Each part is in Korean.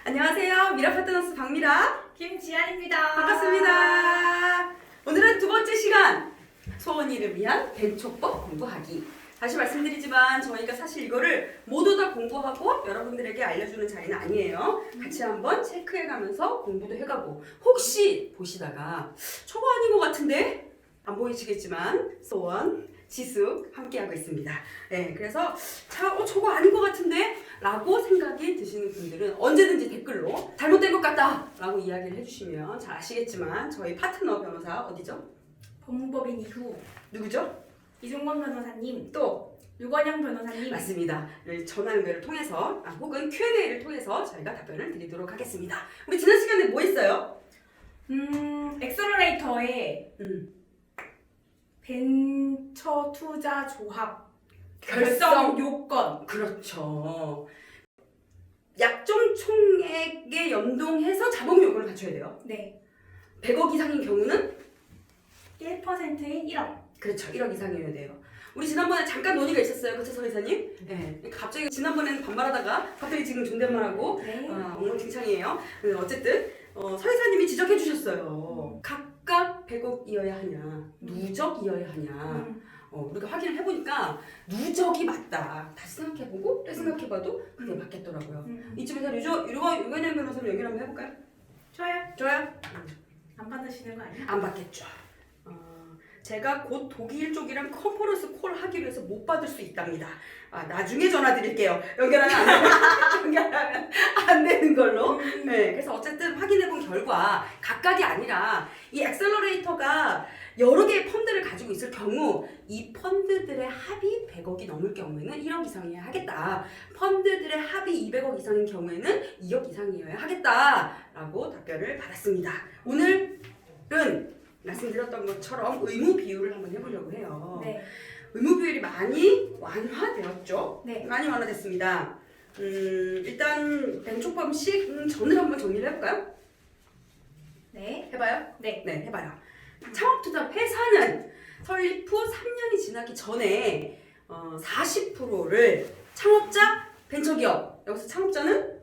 안녕하세요. 미라파트너스 박미라 김지안입니다. 반갑습니다. 오늘은 두 번째 시간 소원이를 위한 벤초법 공부하기. 다시 말씀드리지만 저희가 사실 이거를 모두 다 공부하고 여러분들에게 알려주는 자리는 아니에요. 같이 한번 체크해가면서 공부도 해가고 혹시 보시다가 저거 아닌 것 같은데? 안 보이시겠지만 소원, 지숙 함께하고 있습니다. 네, 그래서 저거 아닌 것 같은데? 라고 생각이 드시는 분들은 언제든지 댓글로 잘못된 것 같다! 라고 이야기를 해주시면 잘 아시겠지만 저희 파트너 변호사 어디죠? 법무법인 이후 누구죠? 이종건 변호사님, 또 유건영 변호사님. 맞습니다. 전화 연결을 통해서 혹은 Q&A를 통해서 저희가 답변을 드리도록 하겠습니다. 우리 지난 시간에 뭐 했어요? 엑셀러레이터의 벤처 투자 조합 결성 요건. 그렇죠. 약정 총액에 연동해서 자본 요건을 갖춰야 돼요. 네. 100억 이상인 경우는 1%인 1억. 그렇죠. 1억 이상이어야 돼요. 우리 지난번에 잠깐 논의가 있었어요. 그렇죠, 서의사님? 네. 갑자기 지난번에는 반말하다가 갑자기 지금 존댓말하고 네. 엉망진창이에요. 어쨌든 서의사님이 지적해 주셨어요. 각각 100억이어야 하냐, 누적이어야 하냐. 우리가 확인을 해보니까 누적이 맞다. 다시 생각해보고 또 생각해봐도 그게 맞겠더라고요. 이쯤에서 유건영 변호사님 연결 한번 해볼까요? 좋아요? 안 받으시는 거 아니에요? 안 받겠죠. 제가 곧 독일 쪽이랑 컨퍼런스 콜 하기 위해서 못 받을 수 있답니다. 나중에 전화 드릴게요. 연결하면 안 되는 걸로. 네, 그래서 어쨌든 확인해본 결과 각각이 아니라 이 엑셀러레이터가 여러 개의 펀드를 가지고 있을 경우 이 펀드들의 합이 100억이 넘을 경우에는 1억 이상이어야 하겠다. 펀드들의 합이 200억 이상인 경우에는 2억 이상이어야 하겠다라고 답변을 받았습니다. 오늘은 말씀드렸던 것처럼 의무 비율을 한번 해보려고 해요. 네. 의무 비율이 많이 완화되었죠? 네. 많이 완화됐습니다. 일단 벤초법식 전을 한번 정리를 해볼까요? 네. 해봐요? 네. 네, 해봐요. 창업투자 회사는 설립 후 3년이 지나기 전에 40%를 창업자 벤처기업, 여기서 창업자는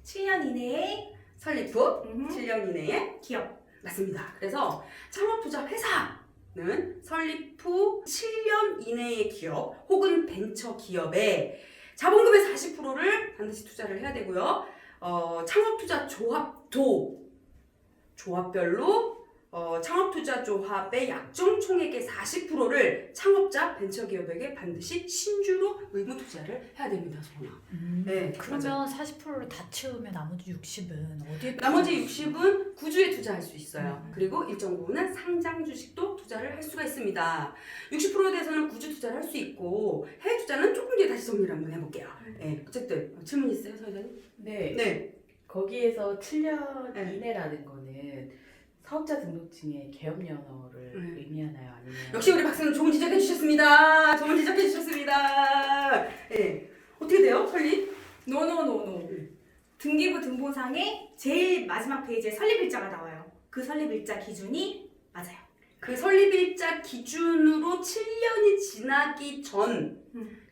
7년 이내에 설립 후 7년 이내에 기업. 맞습니다. 그래서 창업투자 회사는 설립 후 7년 이내의 기업 혹은 벤처 기업에 자본금의 40%를 반드시 투자를 해야 되고요. 창업투자 조합도 조합별로 창업투자 조합의 약정 총액의 40%를 창업자 벤처기업에게 반드시 신주로 의무 투자를 해야 됩니다, 소나. 네, 그러면 40%를 다 채우면 나머지 60은 어디에? 나머지 60은 구주에 투자할 수 있어요. 그리고 일정 부분은 상장 주식도 투자를 할 수가 있습니다. 60%에 대해서는 구주 투자를 할 수 있고 해외 투자는 조금 뒤에 다시 정리를 한번 해볼게요. 네, 어쨌든 질문 있어요, 서회장님? 네. 거기에서 7년 네. 이내라는 거는 사업자 등록증의 개업연어를 의미하나요? 아니면 역시 우리 박사님 좋은 지적해 주셨습니다. 좋은 지적해 주셨습니다. 네, 어떻게 돼요, 설립? 노노노노. 등기부 등본상에 제일 마지막 페이지에 설립일자가 나와요. 그 설립일자 기준이 맞아요. 그 설립일자 기준으로 7년이 지나기 전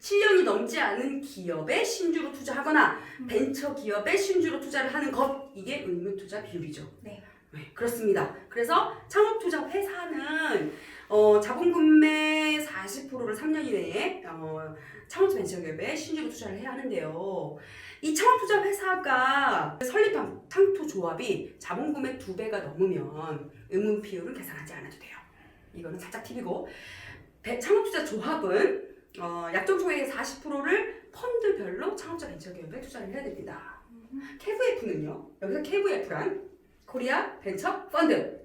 7년이 넘지 않은 기업에 신주로 투자하거나 벤처 기업에 신주로 투자를 하는 것, 이게 의무 투자 비율이죠. 네. 네, 그렇습니다. 그래서 창업투자 회사는 자본금의 40%를 3년 이내에 창업투자 벤처기업에 신주로 투자를 해야 하는데요. 이 창업투자 회사가 설립한 창투조합이 자본금의 2배가 넘으면 의무 비율은 계산하지 않아도 돼요. 이거는 살짝 팁이고, 창업투자 조합은 약정 총액의 40%를 펀드별로 창업자 벤처기업에 투자를 해야 됩니다. KVF는요, 여기서 KVF란 코리아 벤처 펀드,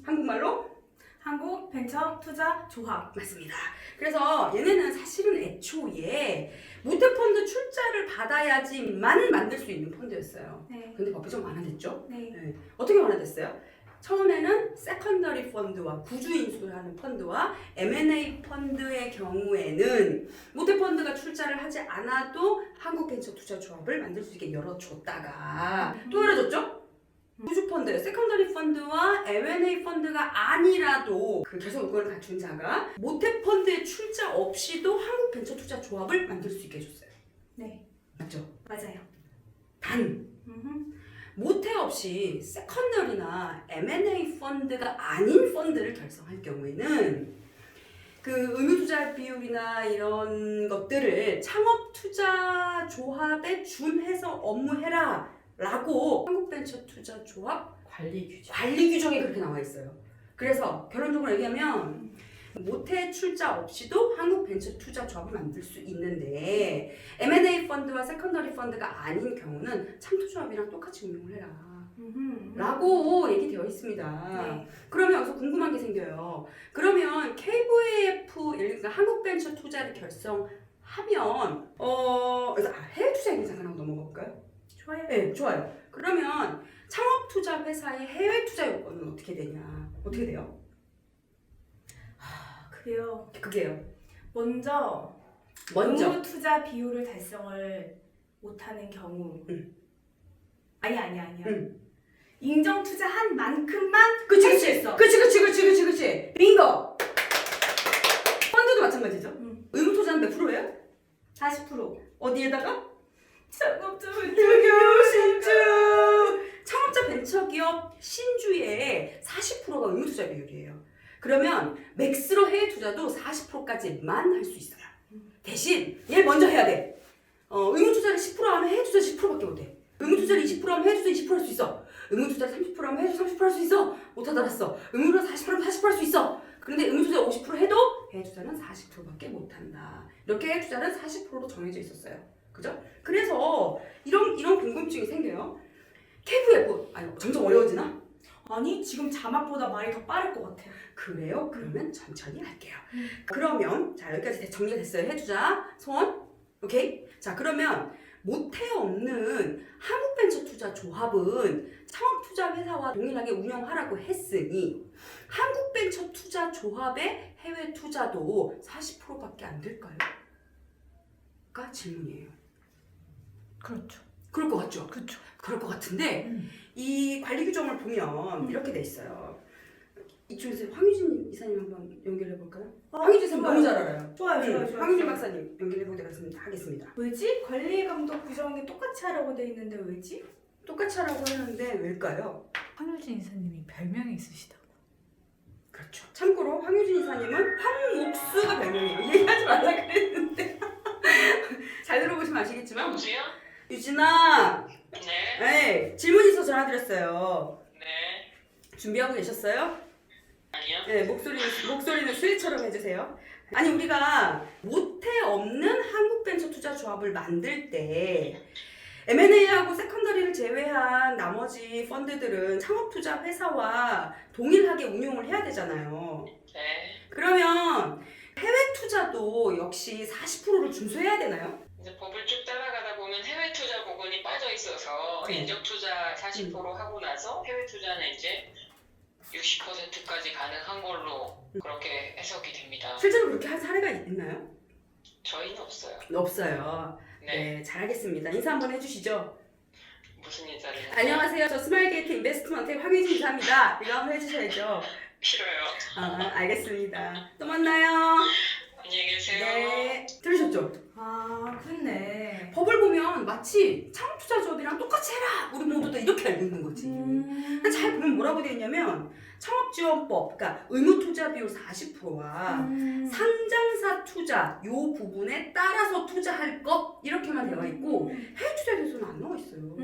한국말로 한국 벤처 투자 조합. 맞습니다. 그래서 얘네는 사실은 애초에 모태펀드 출자를 받아야지만 만들 수 있는 펀드였어요. 네. 근데 법이 좀 완화됐죠? 네. 네. 어떻게 완화됐어요? 처음에는 세컨더리 펀드와 구주 인수를 하는 펀드와 M&A 펀드의 경우에는 모태펀드가 출자를 하지 않아도 한국벤처투자조합을 만들 수 있게 열어줬다가 또 열어줬죠? 구주 펀드, 세컨더리 펀드와 M&A 펀드가 아니라도 그 결성 요건을 갖춘 자가 모태 펀드에 출자 없이도 한국벤처투자조합을 만들 수 있게 해줬어요. 네. 맞죠? 맞아요. 단 모태 없이 세컨더리나 M&A 펀드가 아닌 펀드를 결성할 경우에는 그 의무투자 비율이나 이런 것들을 창업투자조합에 준해서 업무해라 라고 한국벤처투자조합 관리 규정에 그렇게 나와 있어요. 그래서 결론적으로 얘기하면 모태 출자 없이도 한국벤처투자조합을 만들 수 있는데 M&A 펀드와 세컨더리 펀드가 아닌 경우는 창투조합이랑 똑같이 운용을 해라 라고 얘기되어 있습니다. 네. 그러면 여기서 궁금한 게 생겨요. 그러면 KVF 그러니까 한국벤처투자를 결성하면 그래서 해외 투자 얘기 잠깐 하고 넘어가 볼까요? 좋아요. 네, 좋아요. 그러면 창업투자 회사의 해외 투자 요건은 어떻게 되냐? 어떻게 돼요? 그게요. 그게요. 먼저 의무 투자 비율을 달성을 못하는 경우. 아니야. 인정 투자한 만큼만 그치. 빙고. 펀드도 마찬가지죠. 의무 투자는 몇 프로예요? 40%. 어디에다가? 창업자 신주. 창업자 벤처기업 신주의 40%가 의무 투자 비율이에요. 그러면 맥스로 해외 투자도 40%까지만 할 수 있어요. 대신 얘 먼저 해야 돼. 의무 투자를 10% 하면 해외 투자 10%밖에 못 해. 의무 투자를 20% 하면 해외 투자 20% 할 수 있어. 의무 투자를 30% 하면 해외 투자 30% 할 수 있어. 못하다 알았어. 의무 투자 40%하면 40% 할 수 있어. 그런데 의무 투자 50% 해도 해외 투자는 40%밖에 못 한다. 이렇게 해외 투자는 40%로 정해져 있었어요. 그죠? 그래서 이런 궁금증이 생겨요. KVF 점점 어려워지나? 아니 지금 자막보다 말이 더 빠를 것 같아요. 그래요? 그러면 천천히 할게요. 그러면 자 여기까지 정리가 됐어요. 해투자 손 오케이? 자 그러면 모태 없는 한국벤처투자조합은 창업투자회사와 동일하게 운영하라고 했으니 한국벤처투자조합의 해외 투자도 40%밖에 안 될까요? 가 질문이에요. 그렇죠. 그럴 것 같죠? 그렇죠. 그럴 것 같은데 이 관리 규정을 보면 이렇게 돼 있어요. 이쪽에서 황유진 이사님 한번 연결해 볼까요? 황유진 이사님 너무 잘 알아요. 좋아요. 황유진 박사님 연결해 보도록 하겠습니다. 왜지? 관리감독 규정이 똑같이 하라고 돼 있는데 왜지? 똑같이 하라고 하는데 왜일까요? 황유진 이사님이 별명이 있으시다고. 그렇죠. 참고로 황유진 이사님은 황옥수가 별명이에요. 얘기하지 말라 그랬는데 잘 들어보시면 아시겠지만 여보세요? 유진아 네. 네, 질문 있어서 전화드렸어요. 네. 준비하고 계셨어요? 아니요. 네, 목소리는 스위처럼 해주세요. 아니 우리가 모태 없는 한국벤처투자조합을 만들 때 M&A하고 세컨더리를 제외한 나머지 펀드들은 창업투자 회사와 동일하게 운용을 해야 되잖아요. 네. 그러면 해외 투자도 역시 40%를 준수해야 되나요? 이제 법을 쭉 따라가다 보면 해외 투자 부분이 빠져 있어서 네. 인적 투자 40% 하고 나서 해외 투자는 이제 60%까지 가능한 걸로 그렇게 해석이 됩니다. 실제로 그렇게 한 사례가 있나요? 저희는 없어요. 없어요. 네. 네, 잘하겠습니다. 인사 한번 해주시죠. 무슨 인사를? 안녕하세요. 저 스마일게이트 인베스트먼트 황유진 이사입니다. 이거 한번 해주셔야죠. 싫어요. 알겠습니다. 또 만나요. 안녕히 계세요. 네. 들으셨죠? 아 그렇네. 법을 보면 마치 창업투자조합이랑 똑같이 해라! 우리 모두 다 이렇게 알고 있는 거지. 잘 보면 뭐라고 되어 있냐면 창업지원법, 그러니까 의무투자 비율 40%와 상장사 투자 요 부분에 따라서 투자할 것 이렇게만 되어 있고 해외 투자에 대해서는 안 나와 있어요.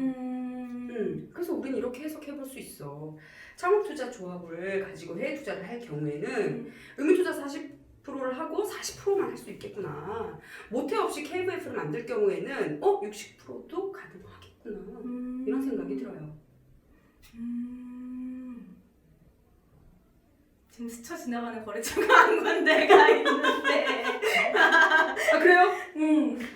그래서 우리는 이렇게 해석해 볼 수 있어. 창업투자 조합을 가지고 해외 투자를 할 경우에는 의무투자 40%를 하고 40%만 할 수 있겠구나. 모태 없이 KVF를 만들 경우에는 60%도 가능하겠구나. 이런 생각이 들어요. 지금 스쳐 지나가는 거래처가 한 군데가 있는데. 아 그래요?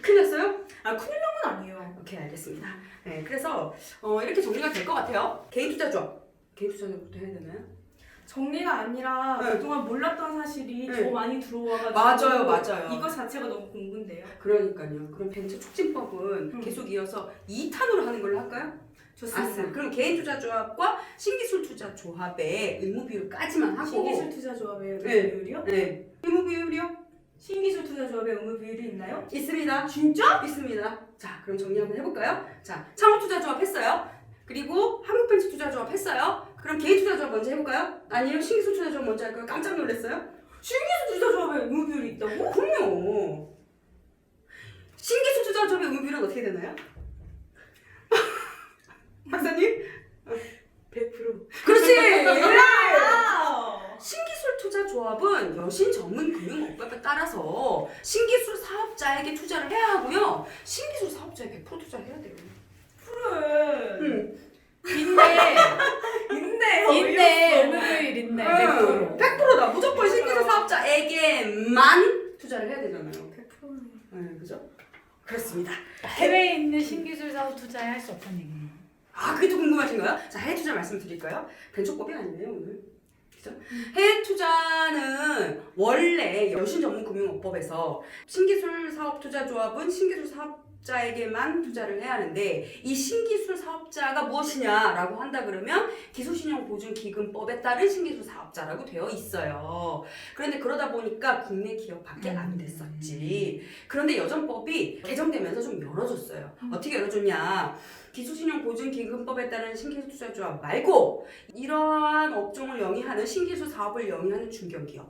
큰일 났어요? 아 큰일 난 건 아니에요. 오케이 알겠습니다. 네, 그래서 이렇게 정리가 될 것 같아요. 개인 투자죠? 개인 투자부터 해야 되나요? 정리가 아니라 네. 그동안 몰랐던 사실이 네. 더 많이 들어와가지고 맞아요. 이거 자체가 너무 공부인데요. 그러니까요. 그럼 벤처 촉진법은 계속 이어서 2탄으로 하는 걸로 할까요? 좋습니다. 그럼 개인 투자 조합과 신기술 투자 조합의 의무 비율까지만 하고 신기술 투자 조합의 의무 네. 비율이요? 네. 의무 비율이요? 신기술 투자 조합의 의무 비율이 있나요? 있습니다. 진짜? 있습니다. 자, 그럼 정리 한번 해볼까요? 자, 창업 투자 조합 했어요. 아니에요? 신기술 투자조합 뭔지 알까요? 깜짝 놀랐어요? 신기술 투자조합에 의무비율이 있다고? 그럼요. 신기술 투자조합의 의무비율은 어떻게 되나요? 박사님? 100%. 그렇지! 아! 신기술 투자조합은 여신 전문 금융업법에 따라서 신기술 사업자에게 투자를 해야 하고요. 신기술 사업자에 100% 투자를 해야 돼요. 그래. 있네. 있네. 의무일 있네. 100%. 100%다. 무조건 신기술 사업자에게만 투자를 해야 되잖아요. 100%네. 네, 그죠? 그렇습니다. 해외에 있는 신기술 사업 투자에 할 수 없다는 얘기예요. 아, 그게 또 궁금하신가요? 자, 해외 투자 말씀드릴까요? 벤처법이 아니네요, 오늘. 그죠? 해외 투자는 원래 여신전문금융업법에서 신기술 사업투자조합은 신기술 사업자에게만 투자를 해야 하는데 이 신기술 사업자가 무엇이냐라고 한다 그러면 기술신용보증기금법에 따른 신기술 사업자라고 되어 있어요. 그런데 그러다 보니까 국내 기업밖에 안 됐었지. 그런데 여전법이 개정되면서 좀 열어줬어요. 어떻게 열어줬냐? 기술신용보증기금법에 따른 신기술 투자조합 말고 이러한 업종을 영위하는 신기술 사업을 영위하는 중견기업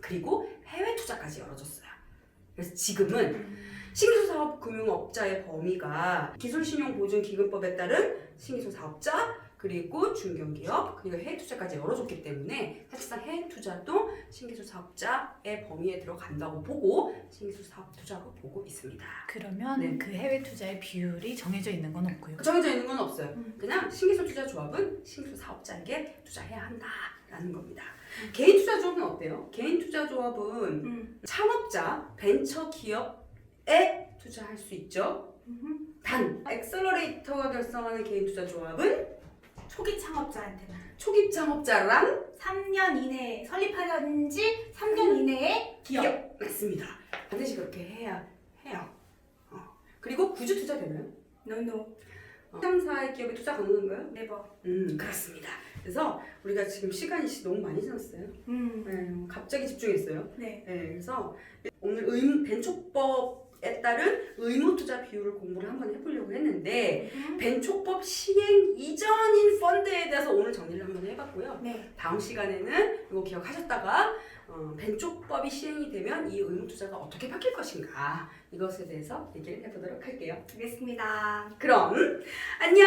그리고 해외 투자까지 열어줬어요. 그래서 지금은 신기술 사업 금융업자의 범위가 기술신용보증기금법에 따른 신기술 사업자 그리고 중견기업 그리고 해외 투자까지 열어줬기 때문에 사실상 해외 투자도 신기술 사업자의 범위에 들어간다고 보고 신기술 사업 투자로 보고 있습니다. 그러면 네. 그 해외 투자의 비율이 정해져 있는 건 없고요. 정해져 있는 건 없어요. 그냥 신기술 투자조합은 신기술 사업자에게 투자해야 한다라는 겁니다. 개인 투자조합은 어때요? 개인 투자조합은 창업자, 벤처기업에 투자할 수 있죠. 단, 엑셀러레이터가 결성하는 개인 투자조합은 초기 창업자한테만. 초기 창업자랑 3년 이내에 설립하던 지 3년 이내에 기업. 맞습니다. 반드시 그렇게 해야 해요. 그리고 구주 투자 되나요? 노노. 3사의 기업에 투자 가능한가요? 네버. 그렇습니다. 그래서 우리가 지금 시간이 너무 많이 지났어요. 갑자기 집중했어요. 네. 네, 그래서 오늘 벤초법에 따른 의무 투자 비율을 공부를 한번 해보려고 했는데 벤초법 시행 이전인 펀드에 대해서 오늘 정리를 한번 해봤고요. 네. 다음 시간에는 이거 기억하셨다가 벤초법이 시행이 되면 이 의무 투자가 어떻게 바뀔 것인가 이것에 대해서 얘기를 해보도록 할게요. 알겠습니다. 그럼 안녕.